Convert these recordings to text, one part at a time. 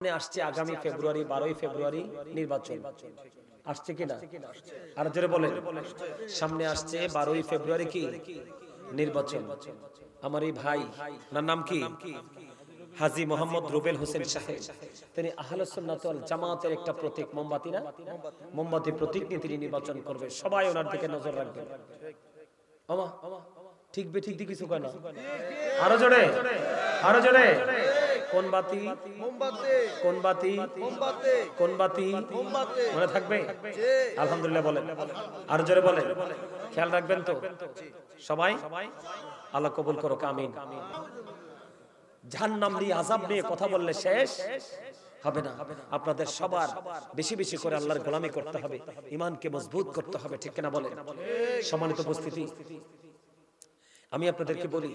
সামনে আসছে আগামী ফেব্রুয়ারি 12ই ফেব্রুয়ারি নির্বাচন আসছে কিনা আর জোরে বলেন সামনে আসছে 12ই ফেব্রুয়ারি কি নির্বাচন আমার এই ভাই ওনার নাম কি হাজী মোহাম্মদ রুবেল হোসেন সাহেব তিনি আহলুস সুন্নাত ওয়াল জামাতের একটা প্রতীক মোমবাতি না মোমবাতি প্রতীক নিয়ে তিনি নির্বাচন করবে সবাই ওনার দিকে নজর রাখবেন ওমা ঠিক বে ঠিক কিছু কয় না আরো জোরে কোন বাতি মোমবাতি কোন বাতি মোমবাতি কোন বাতি মোমবাতি মনে থাকবে আলহামদুলিল্লাহ বলেন আরো জোরে বলেন খেয়াল রাখবেন তো সবাই আল্লাহ কবুল করো আমিন জাহান্নাম নিয়ে আযাব নিয়ে কথা বললে শেষ হবে না আপনাদের সবার বেশি বেশি করে আল্লাহর গোলামি করতে হবে ঈমানকে মজবুত করতে হবে ঠিক কিনা বলেন সম্মানিত উপস্থিতি আমি আপনাদেরকে বলি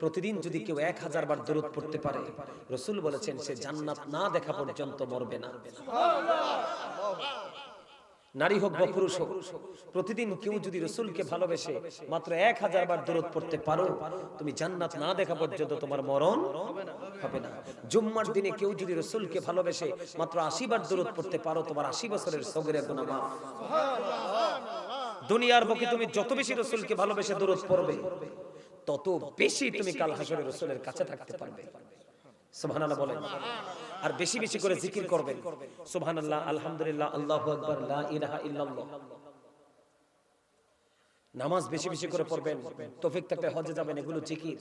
প্রতিদিন যদি কেউ 1000 বার দরুদ পড়তে পারে রাসূল বলেছেন সে জান্নাত না দেখা পর্যন্ত মরবে না নারী হোক বা পুরুষ হোক প্রতিদিন কেউ যদি রাসূলকে ভালোবেসে মাত্র 1000 বার দরুদ পড়তে পারো তুমি জান্নাত না দেখা পর্যন্ত তোমার মরণ হবে না জুম্মার দিনে কেউ যদি রাসূলকে ভালোবেসে মাত্র 80 বার দরুদ পড়তে পারো তোমার 80 বছরের সগীরা গুনাহ মাফ দুনিয়ার বুকে তুমি যত বেশি রাসূলকে ভালোবেসে দরুদ পড়বে তত বেশি তুমি কাল হাসরে রাসূলের কাছে থাকতে পারবে সুবহানাল্লাহ বলেন আর বেশি বেশি করে জিকির করবেন সুবহানাল্লাহ আলহামদুলিল্লাহ আল্লাহু আকবার লা ইলাহা ইল্লাল্লাহ নামাজ বেশি বেশি করে পড়বেন তৌফিক থাকলে হজে যাবেন এগুলো জিকির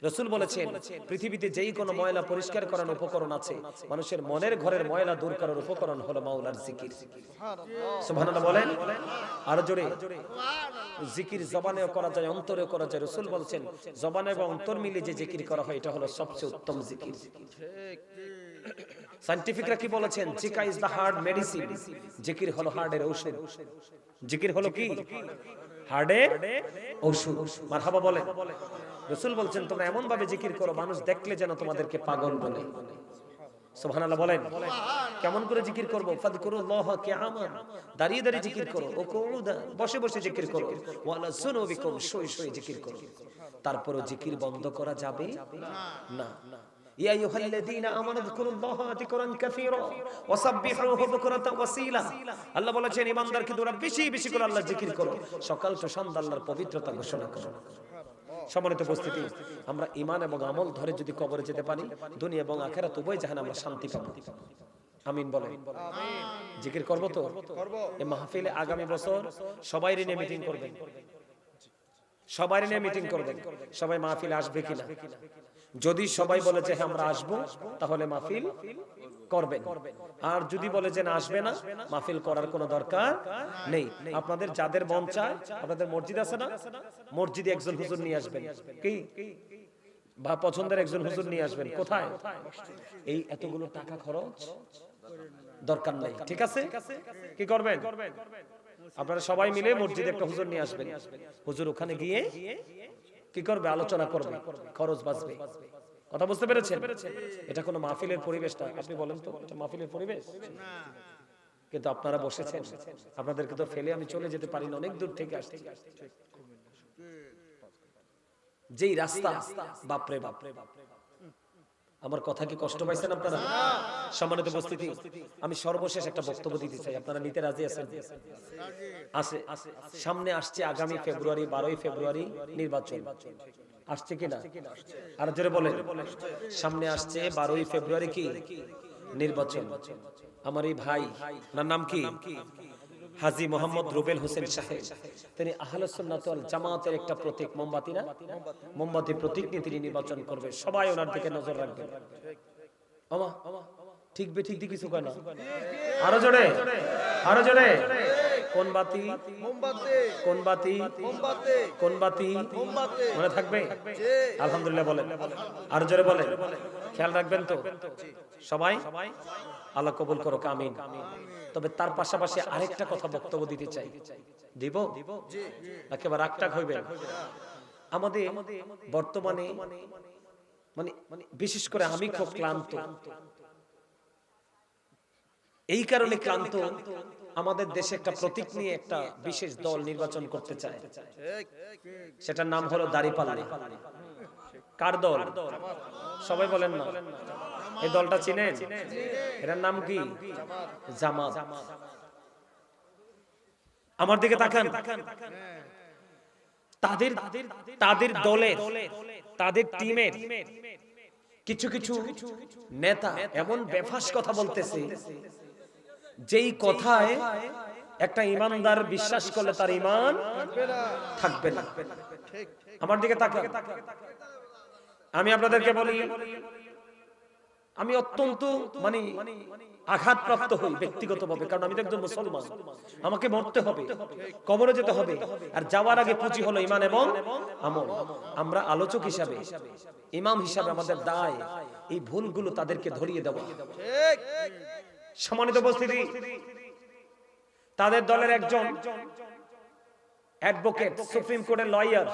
রাসূল বলেছেন পৃথিবীতে যেই কোনো ময়লা পরিষ্কার করার উপকরণ আছে মানুষের মনের ঘরের ময়লা দূর করার উপকরণ হলো মাওলার জিকির সুবহানাল্লাহ বলেন আর জোরে জিকির জবানেও করা যায় অন্তরেও করা যায় রাসূল বলেন জবান এবং অন্তর মিলে যে জিকির করা হয় এটা হলো সবচেয়ে উত্তম জিকির সায়েন্টিফিকরা কি বলেছেন জিকির ইজ দা হার্ট মেডিসিন জিকির হলো হার্টের ঔষধ জিকির হলো কি হার্টের ঔষধ মারহাবা বলেন রাসূল বলেন তোমরা এমন ভাবে জিকির করো মানুষ দেখলে যেন তোমাদেরকে পাগল বলে সুবহানাল্লাহ বলেন কেমন করে জিকির করব ফাযকুরুল্লাহ কিয়ামান দাঁড়িয়ে দাঁড়িয়ে জিকির করো ও কুউদা বসে বসে জিকির করো ওয়ালা সুনুবিকুম শুই শুই জিকির করো তারপরও জিকির বন্ধ করা যাবে না ইয়া আইয়ুহাল্লাযীনা আমানু যকুরুল্লাহা যিকরান কাসীরা ওয়াসাব্বিহুহু বুকরাতাও ওয়াসীলা আল্লাহ বলেছেন ঈমানদারকে তোমরা বেশি বেশি করে আল্লাহর জিকির করো সকাল তো সন্ধ্যা আল্লাহর পবিত্রতা ঘোষণা করো সম্মানিত উপস্থিতি আমরা ঈমান এবং আমল ধরে যদি কবরে যেতে পারি দুনিয়া এবং আখিরাত উভয় জাহানে আমরা শান্তি পাবো আমিন বলেন আমিন জিকির করব তো করব এই মাহফিলে আগামী বছর সবাই নিয়ে মিটিং করবেন সবাই নিয়ে মিটিং করবেন সবাই মাহফিলে আসবে কিনা যদি সবাই বলে যে হ্যাঁ আমরা আসব তাহলে মাহফিল করবেন আর যদি বলে যে না আসবে না মাহফিল করার কোনো দরকার নেই আপনাদের যাদের মন চায় আপনাদের মসজিদ আছে না মসজিদে একজন হুজুর নিয়ে আসবেন কি বা পছন্দের একজন হুজুর নিয়ে আসবেন কোথায় এই এতগুলো টাকা খরচ দরকার নাই ঠিক আছে কি করবেন আপনারা সবাই মিলে মসজিদে একটা হুজুর নিয়ে আসবেন হুজুর ওখানে গিয়ে কি করবে আলোচনা করবে খরচ বাঁচবে কথা বুঝতে পেরেছেন এটা কোনো মাহফিলের পরিবেশ না আপনি বলেন তো এটা মাহফিলের পরিবেশ না কিন্তু আপনারা বসেছেন আপনাদেরকে তো ফেলে আমি চলে যেতে পারি না অনেক দূর থেকে আসছি যেই রাস্তা বাপরে বাপ আমার কথা কি কষ্ট পাইছেন আপনারা সম্মানিত উপস্থিতি আমি সর্বশেষ একটা বক্তব্য দিতে চাই আপনারা নিতে রাজি আছেন আছে সামনে আসছে আগামী ফেব্রুয়ারি 12ই ফেব্রুয়ারি নির্বাচন আসছে কিনা আর জোরে বলেন সামনে আসছে 12ই ফেব্রুয়ারি কি নির্বাচন আমার এই ভাই ওনার নাম কি হাজী মোহাম্মদ রুবেল হোসেন সাহেব তিনি আহলুস সুন্নাত ওয়াল জামাতের একটা প্রতীক মোমবাতি না মোমবাতি প্রতীক নিয়ে তিনি নির্বাচন করবে সবাই ওনার দিকে নজর রাখবেন ওমা ঠিক বে ঠিক কিছু কয় না আরো জোরে কোন বাতি মোমবাতি কোন বাতি মোমবাতি কোন বাতি মোমবাতি মনে থাকবে আলহামদুলিল্লাহ বলেন আরো জোরে বলেন খেয়াল রাখবেন তো সবাই আল্লাহ কবুল করো আমিন তবে তার পাশাপাশি আরেকটা কথা বক্তব্য দিতে চাই দিব একেবারে রাগটাক হইবেন আমাদের বর্তমানে মানে বিশেষ করে আমি খুব ক্লান্ত এই কারণে ক্লান্ত আমাদের দেশে একটা প্রতীক নিয়ে একটা বিশেষ দল নির্বাচন করতে চায় সেটার নাম হলো দাড়িপাল্লা কার দল সবাই বলেন না এই দলটা চিনেন? এটার নাম কি? জামাত। আমার দিকে তাকান। তাদের দলের, তাদের টিমের কিছু কিছু নেতা এমন বেফাস কথা বলতেছে, যেই কথায় একটা ইমানদার বিশ্বাস করলে তার ঈমান থাকবে না। আমার দিকে তাকান। আমি আপনাদেরকে বলি, আমি অত্যন্ত মানে আঘাতপ্রাপ্ত হই ব্যক্তিগতভাবে, কারণ আমি তো একজন মুসলমান, আমাকে মরতে হবে, কবরে যেতে হবে, আর যাওয়ার আগে পুঁজি হলো ঈমান এবং আমল। আমরা আলোচক হিসাবে, ইমাম হিসাবে আমাদের দায় এই ভুলগুলো তাদেরকে ধরিয়ে দেওয়া। সম্মানিত উপস্থিতি, তাদের দলের একজন অ্যাডভোকেট, সুপ্রিম কোর্টের লয়ার,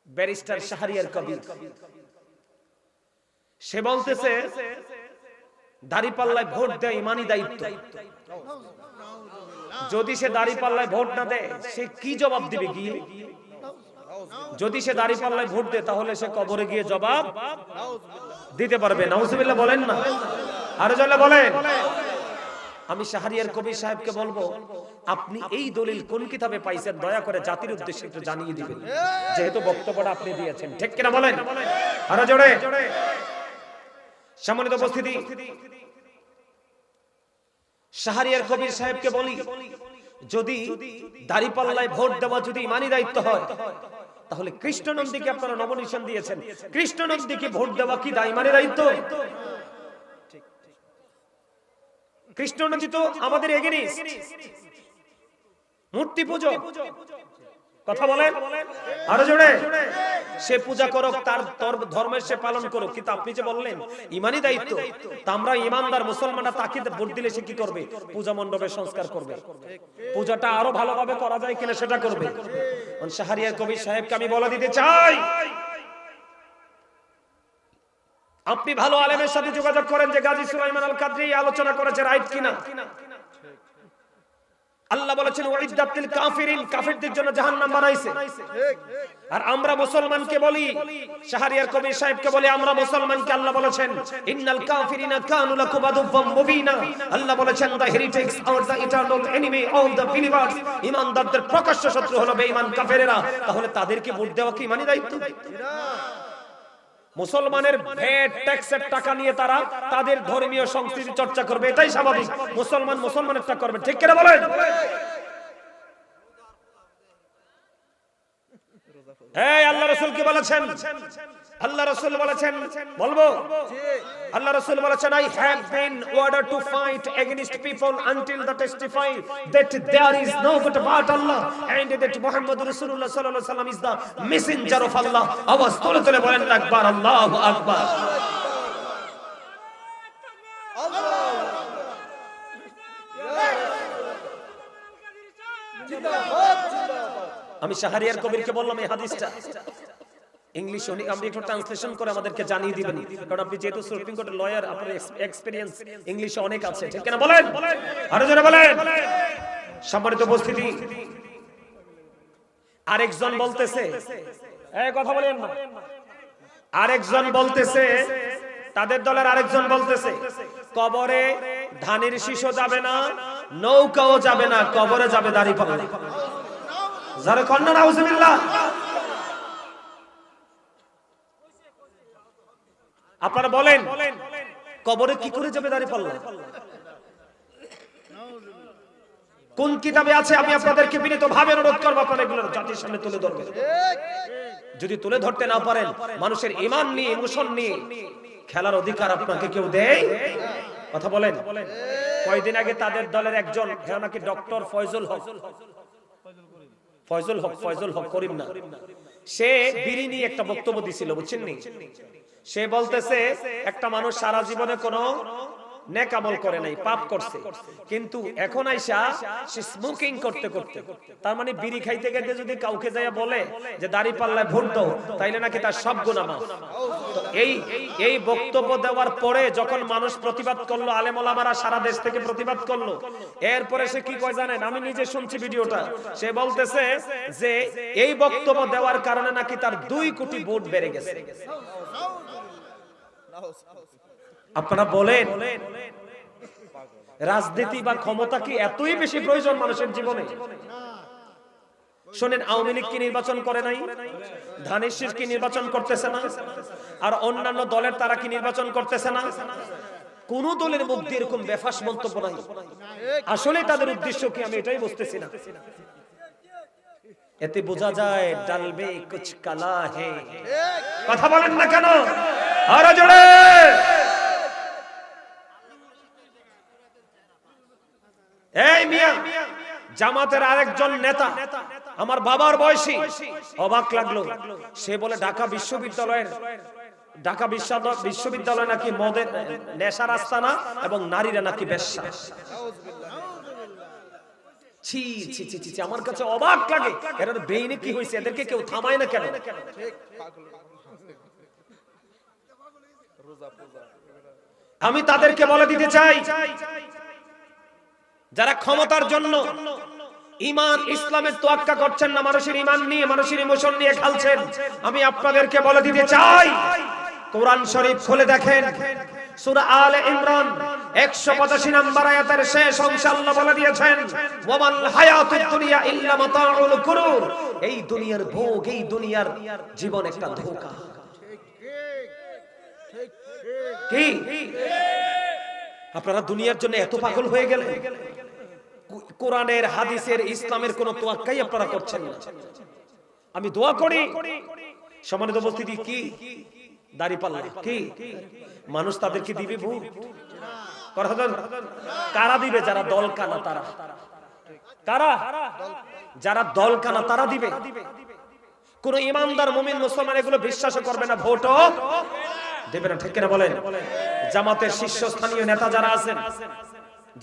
ব্যারিস্টার শাহরিয়ার কবির, সে বলতেছে দাড়িপাল্লায় ভোট দেয় ইমানি দায়িত্ব। যদি সে দাড়িপাল্লায় ভোট না দেয়, সে কি জবাব দিবে গিয়ে? যদি সে দাড়িপাল্লায় ভোট দেয়, তাহলে সে কবরে গিয়ে জবাব দিতে পারবে। নাউজুবিল্লাহ বলেন না, আরো জলে বলেন। আমি শাহরিয়ার কবির সাহেবকে বলবো, আপনি এই দলিল কোন কিতাবে পাইছেন, দয়া করে জাতির উদ্দেশ্যে একটু জানিয়ে দিবেন, যেহেতু বক্তব্যটা আপনি দিয়েছেন। ঠিক কিনা বলেন? আরো জোরে। সম্মানিত উপস্থিতি, শাহরিয়ার কবির সাহেবকে বলি, যদি দাড়িপাল্লায় ভোট দেওয়া যদি ইমানি দায়িত্ব হয়, তাহলে কৃষ্ণনন্দীকে আপনারা নমিনেশন দিয়েছেন, কৃষ্ণনন্দীকে ভোট দেওয়া কি ইমানি দায়িত্ব? কৃষ্ণনন্দী তো আমাদের এগেইনস্ট, মূর্তি পূজা, কথা বলেন আরো জোরে। সে পূজা করুক, তার ধর্মের সে পালন করুক, কিন্তু আপনি যে বললেন ইমানি দায়িত্ব, তা আমরা ইমানদার মুসলমানরা তাকে ভোট দিলে সে কি করবে? পূজা মণ্ডপের সংস্কার করবে, পূজাটা আরো ভালোভাবে করা যায় কিনা সেটা করবে। শাহরিয়ার কবির সাহেবকে আমি বলে দিতে চাই, আপনি ভালো আলেমের সাথে যোগাযোগ করেন যে গাজী সুলাইমান আল কাদরি আলোচনা করেছে, রাইট কিনা? আল্লাহ বলেছেন ওয়াইদাতিল কাফিরিন, কাফিরদের জন্য জাহান্নাম বানাইছে। আর আমরা মুসলমানকে বলি, শাহরিয়ার কবির সাহেবকে বলি, আমরা মুসলমানকে আল্লাহ বলেছেন ইন্নাল কাফিরিনা কানু লাকুম আদুওয়াম মুবিনা। আল্লাহ বলেছেন দ্য হেরিটেক্স আর the eternal enemy of the believers, ঈমানদারদের প্রকাশ্য শত্রু হলো বেঈমান কাফেরেরা। তাহলে তাদেরকে ভোট দেওয়া কি ইমানি দায়িত্ব? মুসলমানের ভ্যাট ট্যাক্সের টাকা নিয়ে তারা তাদের ধর্মীয় সংস্কৃতি চর্চা করবে, এটাই স্বাভাবিক। মুসলমান মুসলমানেরটা করবে, ঠিক কিনা বলেন? এই আল্লাহ রাসূল কি বলেছেন? আল্লাহ রাসূল বলেছেন, বলবো? আল্লাহ রাসূল বলেছেন, I have been ordered to fight against people until they testify that there is no but about Allah and that Muhammad Rasulullah sallallahu alaihi wasallam is the messenger of Allah. আওয়াজ তুলে তুলে বলেন আকবার, আল্লাহু আকবার। আমি শাহরিয়ার কবিরকে বললাম এই হাদিসটা ইংলিশ আপনি একটু ট্রান্সলেশন করে আমাদেরকে জানিয়ে দিবেন, কারণ আপনি যেহেতু সুপ্রিম কোর্টের লয়ার, আপনার এক্সপেরিয়েন্স ইংলিশে অনেক আছে, ঠিক না বলেন? আরো জোরে বলেন। সম্মানিত উপস্থিতি, আরেকজন বলতেছে, এই কথা বলেন না, আরেকজন বলতেছে, তাদের দলের আরেকজন বলতেছে কবরে ধানের শীষও যাবে না, নৌকাও যাবে না, কবরে যাবে দাড়িপাল্লা। যারা কন্যা নাউজুবিল্লাহ। আপনারা বলেন কবরে কি করে যাবে দাড়িপাল্লা? কোন কিতাবে আছে? আমি আপনাদেরকে বিনীতভাবে অনুরোধ করব, আপনারা এগুলো জাতির সামনে তুলে ধরবেন। যদি তুলে ধরতে না পারেন, মানুষের ঈমান নিয়ে, ইমোশন নিয়ে খেলার অধিকার আপনাকে কেউ দেয়? কথা বলেন। কয়েকদিন আগে তাদের দলের একজন, নাকি ডক্টর ফয়জুল হক করিম না, সে বিড়ি নিয়ে একটা বক্তব্য দিছিল, বুঝছেন নি? সে বলতেছে একটা মানুষ সারা জীবনে কোনো নেক আমল করে নাই, পাপ করছে, কিন্তু এখন আইসা সে স্মোকিং করতে করতে, তার মানে বিড়ি খাইতে খাইতে যদি কাউকে যায় বলে যে দাড়িপাল্লায় ভোট দাও, তাইলে নাকি তার সব গুনাহ মাফ। তো এই বক্তব্য দেওয়ার পরে যখন মানুষ প্রতিবাদ করলো, আলেম ওলামারা সারা দেশ থেকে প্রতিবাদ করলো, এরপরে সে কি কয় জানেন? আমি নিজে শুনছি ভিডিওটা। সে বলতেছে যে এই বক্তব্য দেওয়ার কারণে নাকি তার 2 কোটি ভোট বেড়ে গেছে। আপনারা বলেন রাজনীতি বা ক্ষমতা কি এতই বেশি প্রয়োজন মানুষের জীবনে? শোনেন, আওয়ামী লীগ কি নির্বাচন করে নাই? ধানের শীষ কি নির্বাচন করতেছে না? আর অন্যান্য দলের তারা কি নির্বাচন করতেছে না? কোন দলের মুখ দিয়ে এরকম বেফাস মন্তব্য নাই। আসলে তাদের উদ্দেশ্য কি আমি এটাই বুঝতেছি না। এতে বোঝা যায় ডালবে কুছ কালা হে। কথা বলেন না কেন? আরো জোরে। এই মিয়া, জামাতের আরেকজন নেতা আমার বাবার বয়সী, অবাক লাগলো। সে বলে ঢাকা বিশ্ববিদ্যালয় নাকি মদের নেশার আস্তানা এবং নারীরা নাকি বেশ্যা। ছি ছি ছি ছি, আমার কাছে অবাক লাগে। এর ব্রেইনে কি হয়েছে? এদেরকে কেউ থামায় না কেন? আমি তাদেরকে বলে দিতে চাই, যারা ক্ষমতার জন্য ঈমান ইসলামের তোয়াক্কা করছেন না, মানুষের ঈমান নিয়ে, মানুষের ইমোশন নিয়ে খেলছেন, আমি আপনাদেরকে বলে দিতে চাই, কোরআন শরীফ খুলে দেখেন, সূরা আলে ইমরান 185 নম্বর আয়াতের শেষ অংশে আল্লাহ বলে দিয়েছেন, ওয়ামাল হায়াতুদ দুনিয়া ইল্লা মাতাউল গুরুর। এই দুনিয়ার ভোগ, এই দুনিয়ার জীবন একটা ধোঁকা। কি আপনারা দুনিয়ার জন্য এত পাগল হয়ে গেলেন? কোরআনের, হাদিসের, ইসলামের কোন তোয়াক্কাই আপনারা করছেন না। আমি দোয়া করি, সম্মানিত উপস্থিতি, কি দাড়িপাল্লা কি মানুষ তাদেরকে দিবে ভোট? কারা দিবে? যারা দল কানা তারা। কারা? যারা দল কানা তারা দিবে। কোন ইমানদার মুমিন মুসলমান এগুলো বিশ্বাস করবে না, ভোটও দেবে না। ঠিক কিনা বলেন? জামাতের শীর্ষস্থানীয় নেতা যারা আছেন,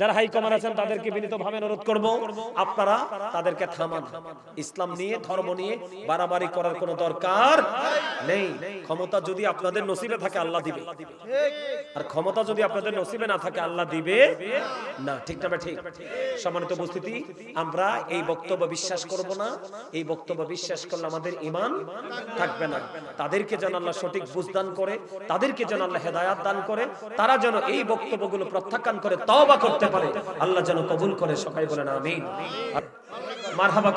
যারা হাইকমান্ড আছেন, তাদেরকে বিনীতভাবে অনুরোধ করব, আপনারা তাদেরকে থামান। ইসলাম নিয়ে, ধর্ম নিয়ে বাড়াবাড়ি করার কোনো দরকার নেই। ক্ষমতা যদি আপনাদের নসিবে থাকে আল্লাহ দিবে, আর ক্ষমতা যদি আপনাদের নসিবে না থাকে আল্লাহ দিবে না। ঠিক না? ঠিক। সম্মানিত উপস্থিতি, আমরা এই বক্তব্য বিশ্বাস করব না। এই বক্তব্য বিশ্বাস করলে আমাদের ঈমান থাকবে না। তাদেরকে যেন আল্লাহ সঠিক বুঝদান করে, তাদেরকে যেন আল্লাহ হেদায়াত দান করে, তারা যেন এই বক্তব্যগুলো প্রত্যাখ্যান করে তওবা করতে পারে, আল্লাহ যেন কবুল করে। সবাই বলেন আমিন, মারহাবা।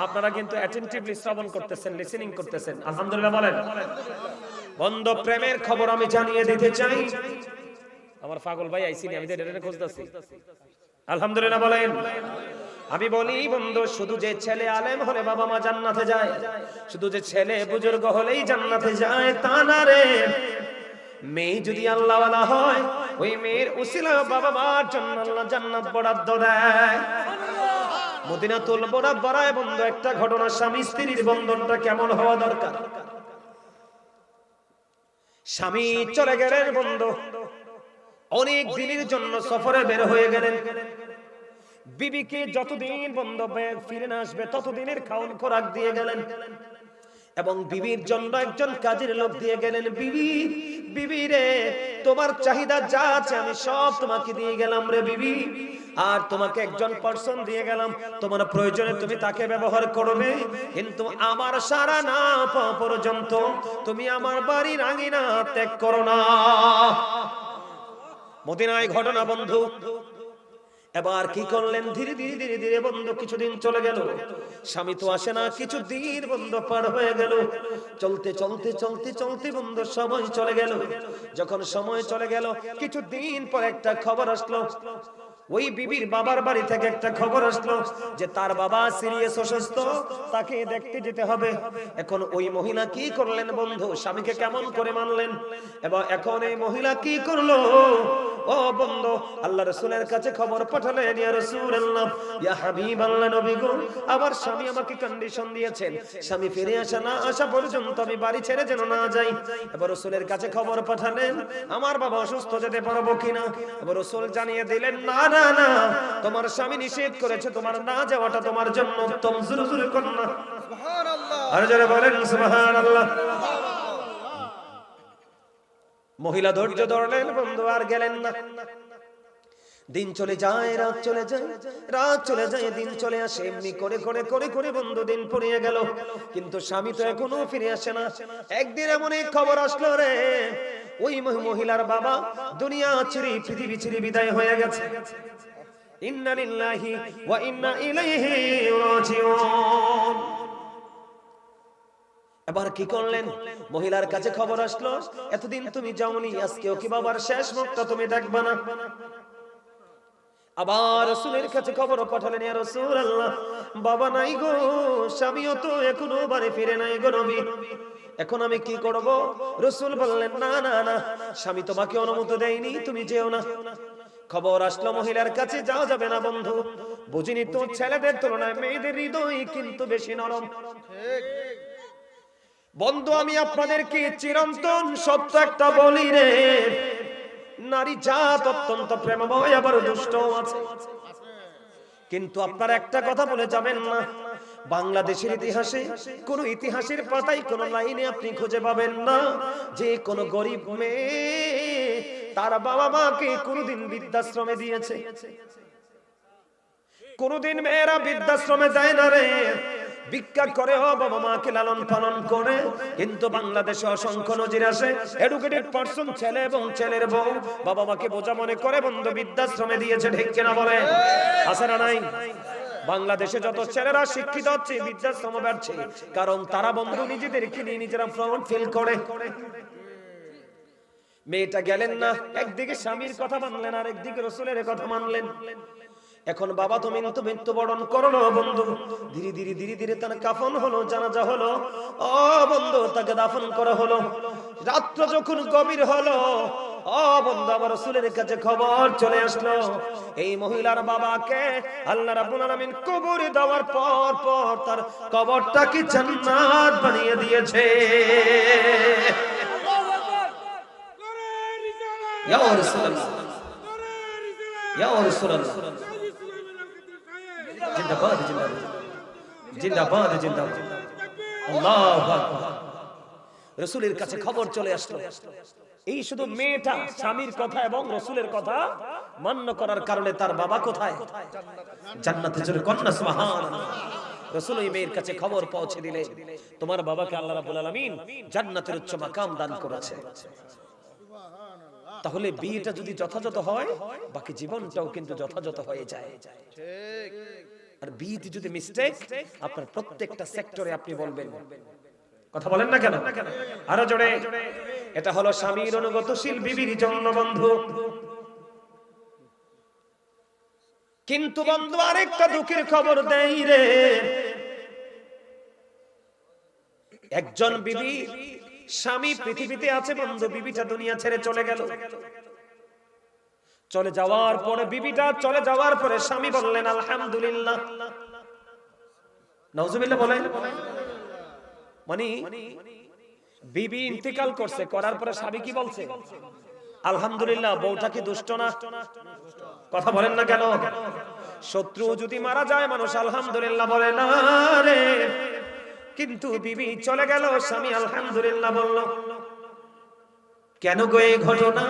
আপনারা কিন্তু অ্যাটেনটিভলি শ্রবণ করতেছেন, লিসেনিং করতেছেন, আলহামদুলিল্লাহ বলেন। বন্ধ প্রেমের খবর আমি জানিয়ে দিতে চাই। আমার পাগল ভাই আইসিনি, আমি এটা খুঁজতেছি। আলহামদুলিল্লাহ বলেন। আমি বলি বন্ধু, শুধু যে ছেলে আলেম হলে বাবা মা জান্নাতে যায়, শুধু যে ছেলে বুজুর্গ হলেই জান্নাতে যায় তা না রে। মেয়ে যদি আল্লাহওয়ালা হয়, ওই মেয়ের উসিলায় বাবা মার জন্য আল্লাহ জান্নাত বরাদ্দ দেয়। মদিনাতুল মুনাওয়ারায় বন্ধু একটা ঘটনা, স্বামী স্ত্রীর বন্ধনটা কেমন হওয়া দরকার। স্বামী চলে গেলেন বন্ধু, অনেক দিনের জন্য সফরে বের হয়ে গেলেন। বিবিকে যতদিন বন্ধু ফিরে না আসবে ততদিনের খাওয়ান খোরাক দিয়ে গেলেন, এবং বিবির জন্য একজন কাজের লোক দিয়ে গেলেন। বিবি, বিবি রে, তোমার চাহিদা যা আছে আমি সব তোমাকে দিয়ে গেলাম রে বিবি, আর তোমাকে একজন পার্সন দিয়ে গেলাম, তোমার প্রয়োজনে তুমি তাকে ব্যবহার করবে, কিন্তু আমার সারা না পাওয়া পর্যন্ত তুমি আমার বাড়ির আঙিনা ত্যাগ করো না। মদিনায় ঘটনা বন্ধু। এবার কি করলেন? ধীরে ধীরে ধীরে ধীরে বন্ধু কিছুদিন চলে গেল, স্বামী তো আসে না। কিছুদিন বন্ধু পার হয়ে গেল, চলতে চলতে চলতে চলতে বন্ধু সময় চলে গেল। যখন সময় চলে গেল, কিছুদিন পর একটা খবর আসলো, ওই বিবির বাবার বাড়ি থেকে একটা খবর আসলো যে তার বাবা সিরিয়াস অসুস্থ, তাকে দেখতে যেতে হবে। এখন ওই মহিলা কি করলেন বন্ধু? স্বামীকে কেমন করে মানলেন? এবং এখন এই মহিলা কি করলো? ও বন্ধু, আল্লাহ রাসূলের কাছে খবর পাঠালেন, ইয়া রাসূলুল্লাহ, ইয়া হাবিবাল্লাহ, নবী গো, আমার স্বামী আমাকে কন্ডিশন দিয়েছেন, স্বামী ফিরে আসা পর্যন্ত আমি বাড়ি ছেড়ে যেন না যাই। এবার রাসূলের কাছে খবর পাঠালেন, আমার বাবা অসুস্থ, যেতে পারবো কিনা? এবার রাসূল জানিয়ে দিলেন, না না না, তোমার স্বামী নিষেধ করেছে, তোমার না যাওয়াটা তোমার জন্য উত্তম। জোরে জোরে করুন না সুবহানাল্লাহ, আর জোরে বলেন সুবহানাল্লাহ। মহিলা ধৈর্য ধরলেন বন্ধু, আর গেলেন না। দিন চলে যায়, রাত চলে যায়, রাত চলে যায়, দিন চলে আসে, এমনি করে করে করে করে বন্ধু দিন ফুরিয়ে গেল, কিন্তু স্বামী তো এখনো ফিরে আসে না। একদিন এমন এক খবর আসলো রে, ওই মহিলার বাবা দুনিয়া ছেড়ে পৃথিবী ছেড়ে বিদায় হয়ে গেছে। ইন্না লিল্লাহি ওয়া ইন্না ইলাইহি রাজিউন। এবার কি করলেন? মহিলার কাছে খবর আসলো, এতদিন তুমি যাওনি, আজকেও কি বাবার শেষ মুখটা তুমি দেখবা না? আবার রাসূলের কাছে খবর পাঠালেন, ইয়া রাসূলুল্লাহ, বাবা নাই গো, স্বামীও তো এখনো বাড়ি ফিরে নাই গো নবী, এখন আমি কি করব? রাসূল বললেন, না না না, স্বামী তোমাকে অনুমতি দেয়নি, তুমি যেও না। খবর আসলো মহিলার কাছে, যাওয়া যাবে না বন্ধু, বুঝিনি তো ছেলেদের তুলনায় মেয়েদের হৃদয় কিন্তু বেশি নরম। বন্ধু আমি আপনাদেরকে চিরন্তন সত্য একটা বলি রে, নারী জাত অত্যন্ত প্রেমময়, আবার দুষ্ট আছে। কিন্তু আপনারা একটা কথা বলে যাবেন না, বাংলাদেশের ইতিহাসে কোন ইতিহাসের পাতায় কোন লাইনে আপনি খুঁজে পাবেন না যে কোন গরিব মেয়ে তার বাবা মাকে কোনদিন বৃদ্ধাশ্রমে দিয়েছে। কোনদিন মেয়েরা বৃদ্ধাশ্রমে যায় না রে, ভিক্ষা করে বাবা মাকে লালন পালন করে। কিন্তু বাংলাদেশে অসংখ্য নজির আসে, এডুকেটেড পারসন ছেলে এবং ছেলের বউ বাবা মাকে বোঝা মনে করে বন্ধু বৃদ্ধাশ্রমে দিয়েছে, ঠিক কিনা বলে? আছে না নাই? বাংলাদেশে যত ছেলেরা শিক্ষিত হচ্ছে বৃদ্ধাশ্রমে বাড়ছে, কারণ তারা বন্ধু নিজেদেরকে নিয়ে নিজেরা প্রাউড ফিল করে। মেয়েটা গেলেন না, একদিকে স্বামীর কথা মানলেন আর একদিকে রাসূলের কথা মানলেন। এখন বাবা তুমি তো মৃত্যুবরণ করলো বন্ধু, ধীরে ধীরে ধীরে ধীরে তার কাফন হলো, জানাজা হলো, ও বন্ধু তাকে দাফন করা হলো। রাত্র যখন গভীর হলো, ও বন্ধু আমার রাসূলের কাছে খবর চলে আসলো, এই মহিলার বাবাকে আল্লাহ রাব্বুল আলামিন কবরে দেওয়ার পর পর তার কবরটা কি জান্নাত বানিয়ে দিয়েছে। ইয়া রাসূলুল্লাহ, ইয়া রাসূলুল্লাহ, জিন্দাবাদ জিন্দাবাদ জিন্দাবাদ জিন্দাবাদ, আল্লাহু আকবার। রাসূলের কাছে খবর চলে আসলো, এই শুধু মেয়েটা স্বামীর কথা এবং রাসূলের কথা মান্য করার কারণে তার বাবা কোথায়? জান্নাতে। জোরে কন্যা সুবহানাল্লাহ। রাসূল এই মেয়ের কাছে খবর পৌঁছে দিলে, তোমার বাবাকে আল্লাহ রাব্বুল আলামিন জান্নাতের উচ্চ মাকাম দান করেছে। তাহলে বিয়েটা যদি যথাযথ হয়, বাকি জীবনটাও কিন্তু যথাযথ হয়ে যায়। ঠিক। আর বিয়েতে যদি মিস্টেক, আপনার প্রত্যেকটা সেক্টরে আপনি বলবেন, কথা বলেন না কেন? আরো জোরে। এটা হলো স্বামীর অনুগতশীল বিবির জন্য বন্ধু। কিন্তু বন্ধু আরেকটা দুঃখের খবর দেই রে, একজন বিবি স্বামী পৃথিবীতে আছে বন্ধু, বিবিটা দুনিয়া ছেড়ে চলে গেল। চলে যাওয়ার পরে বিবিটা চলে যাওয়ার পরে স্বামী বললেন আলহামদুলিল্লাহ, নাউজুবিল্লাহ বলেন। মানে বিবি ইন্তেকাল করছে, করার পরে স্বামী কি বলছে? আলহামদুলিল্লাহ। বউটা কি দুষ্ট না? কথা বলেন না কেন? শত্রু যদি মারা যায় মানুষ আলহামদুলিল্লাহ বলে না রে, কিন্তু বিবি চলে গেল, স্বামী আলহামদুলিল্লাহ বলল। কেন গো এই ঘটনা?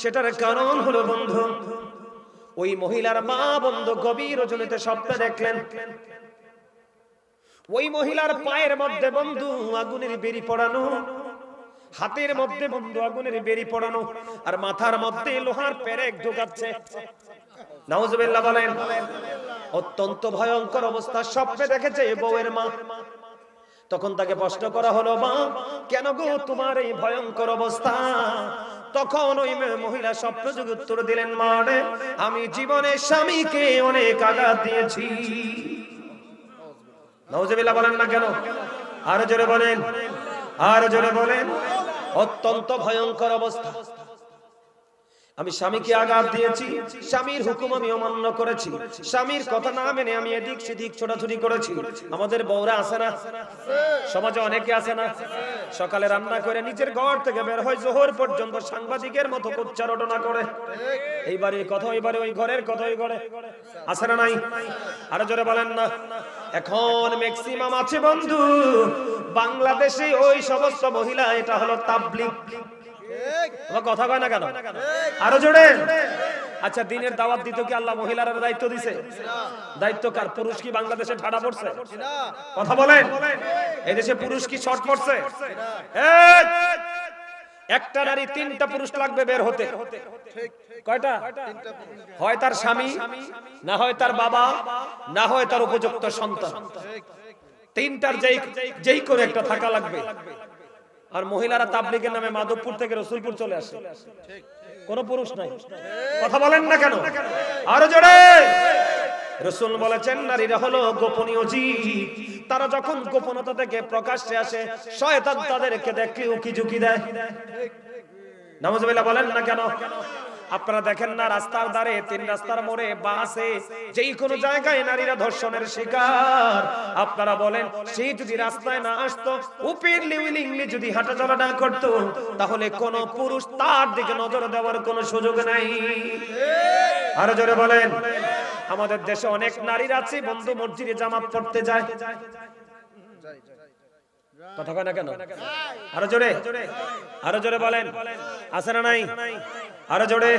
সেটার কারণ হলো বন্ধু, ওই মহিলার মা বন্ধু গভীর রজনীতে স্বপ্ন দেখলেন, ওই মহিলার পায়ের মধ্যে বন্ধু আগুনের বেরি পড়ানো, হাতের মধ্যে বন্ধু আগুনের বেরি পড়ানো, আর মাথার মধ্যে লোহার পেরেক ঢোকাচ্ছে। নাউজুবিল্লাহ বলেন। অত্যন্ত ভয়ঙ্কর অবস্থা স্বপ্নে দেখেছে বউয়ের মা। তখন তাকে প্রশ্ন করা হলো, মা কেন গো তোমার এই ভয়ঙ্কর অবস্থা? তখন ওই মহিলা স্বপ্নযোগে উত্তর দিলেন, মা রে, আমি জীবনে স্বামীকে অনেক আঘাত দিয়েছি। নাউজুবিল্লাহ বলেন না কেন? আরো জোরে বলেন, আরো জোরে বলেন। অত্যন্ত ভয়ঙ্কর অবস্থা। আমি স্বামীকে আঘাত দিয়েছি, স্বামীর হুকুম আমি অমান্য করেছি, স্বামীর কথা না মেনে আমি এদিক সেদিক ছোটাছুটি করেছি। আমাদের বউরা আছে না, সমাজে অনেকে আছে না, সকালে রান্না করে নিজের ঘর থেকে বের হয়, জোহর পর্যন্ত সাংবাদিকের মতো উচ্চারণা করে, এই বাড়ির কথা ওই বাড়ি, ওই ঘরের কথা ওই ঘরে, আছে না নাই? আরো জোরে বলেন না। এখন ম্যাক্সিমাম আছে বন্ধু বাংলাদেশে ওই সমস্ত মহিলা, এটা হলো তাবলীগ। কথা কয় না কেন? আরো জোরে। আচ্ছা দিনের দাওয়াত দিতে কি আল্লাহ মহিলারা দায়িত্ব দিছে? দায়িত্ব কার? পুরুষ কি বাংলাদেশে ঠাড়া পড়ছে? কথা বলেন, এই দেশে পুরুষ কি শর্ট পড়ছে? একটা নারী 3টা পুরুষ লাগবে বের হতে। কয়টা? হয় তার স্বামী, না হয় তার বাবা, না হয় তার উপযুক্ত সন্তান। 3টার যেই করে একটা থাকা লাগবে। আর মহিলারা তাবলীগের নামে মাধবপুর থেকে রসুলপুর চলে আসে, কোন পুরুষ নাই। কথা বলেন না কেন? আরো জোরে। রাসূল বলেছেন নারীরা হলো গোপনীয় জীব, তারা যখন গোপনতা থেকে প্রকাশ্যে আসে শয়তান তাদেরকে দেখে উকি ঝুঁকি দেয়। নাউজুবিল্লাহ বলেন না কেন? আপনারা দেখেন না রাস্তার ধারে, 3 রাস্তার মোড়ে, বাসে, যেই কোনো জায়গায় নারীরা ধর্ষণের শিকার। আপনারা বলেন সেই যদি রাস্তায় না আসতো, ওপেনলি উইলিংলি যদি হাঁটাচলা না করতো, তাহলে কোন পুরুষ তার দিকে নজর দেওয়ার কোনো সুযোগ নাই। আরো জোরে বলেন। আমাদের দেশে অনেক নারীরা আছে বন্ধু মসজিদে জামাত পড়তে যায়, কথা কয় না কেন? আরো জোরে, আরো জোরে বলেন, আছে না নাই? আরো জোরে।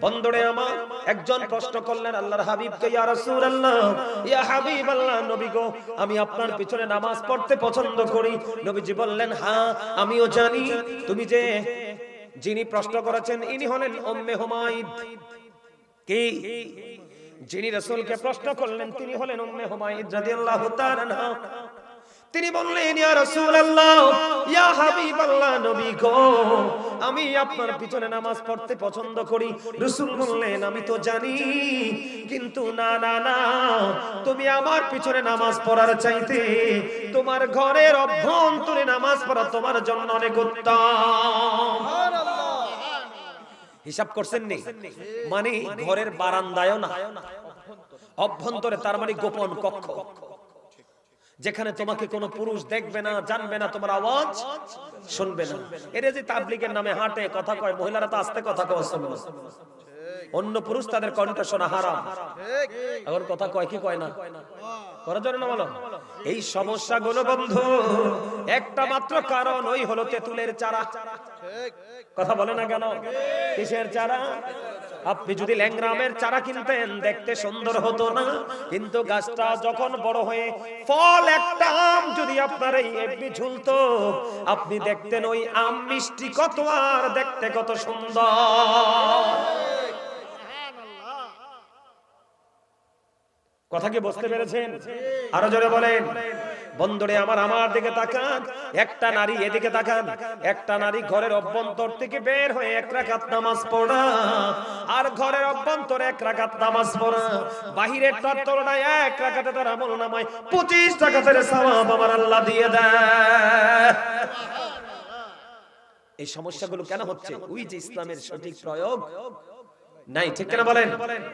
বন্ধুরে আমার একজন প্রশ্ন করলেন আল্লাহর হাবিবকে, ইয়া রাসূলুল্লাহ, ইয়া হাবিবাল্লাহ, নবী গো, আমি আপনার পিছনে নামাজ পড়তে পছন্দ করি। নবীজি বললেন, হ্যাঁ আমিও জানি। তুমি যে যিনি প্রশ্ন করেছেন ইনি হলেন উম্মে হুমায়দ। কি? যিনি রাসূলকে প্রশ্ন করলেন তিনি হলেন উম্মে হুমায়দ রাদিয়াল্লাহু তাআলা আনহা। তিনি বললেন, ইয়া রাসূলুল্লাহ, ইয়া হাবিবাল্লাহ, নবী গো, আমি আপনার পিছনে নামাজ পড়তে পছন্দ করি। রাসূল বললেন, আমি তো জানি, কিন্তু না না না, তুমি আমার পিছনে নামাজ পড়ার চাইতে তোমার ঘরের অভ্যন্তরে নামাজ পড়া তোমার জন্য অনেক উত্তম। হিসাব করছেন নি? মানে ঘরের বারান্দায়ও না, অভ্যন্তরে, তার মানে গোপন কক্ষ, যেখানে তোমাকে কোনো পুরুষ দেখবে না, জানবে না, তোমার আওয়াজ শুনবে না। এরা যে তাবলীগের নামে হাঁটে, কথা কয়, মহিলারা তো আস্তে কথা কয়, অন্য পুরুষ তাদের কণ্ঠ শোনা হারাম। এখন কথা কয় কি কয় না? করার জন্য না বলো। এই সমস্যাগুলো বন্ধু একটা মাত্র কারণ, ওই হলো তেঁতুলের চারা। কথা বলে না কেন? কিসের চারা? আপনি যদি ল্যাংরামের চারা কিনতেন দেখতে সুন্দর হতো না, কিন্তু গাছটা যখন বড় হয়ে ফল একটা আম যদি আপনার এই এমনি ঝুলতো, আপনি দেখতেন ওই আম মিষ্টি কত আর দেখতে কত সুন্দর। কথা কি বুঝতে পেরেছেন? আরো জোরে বলেন। বন্ধুরে আমার দিকে তাকান, একটা নারী এদিকে তাকান, একটা নারী ঘরের অভ্যন্তর থেকে বের হয়ে 1 রাকাত নামাজ পড়া, আর ঘরের অভ্যন্তরে 1 রাকাত নামাজ পড়া, বাহিরের তুলনায় 1 রাকাতে তার আমলনামায় 25 রাকাতের সওয়াব আমার আল্লাহ দিয়ে দেয়। এই সমস্যাগুলো কেন হচ্ছে? ওই যে ইসলামের সঠিক প্রয়োগ নাই, ঠিক কিনা বলেন?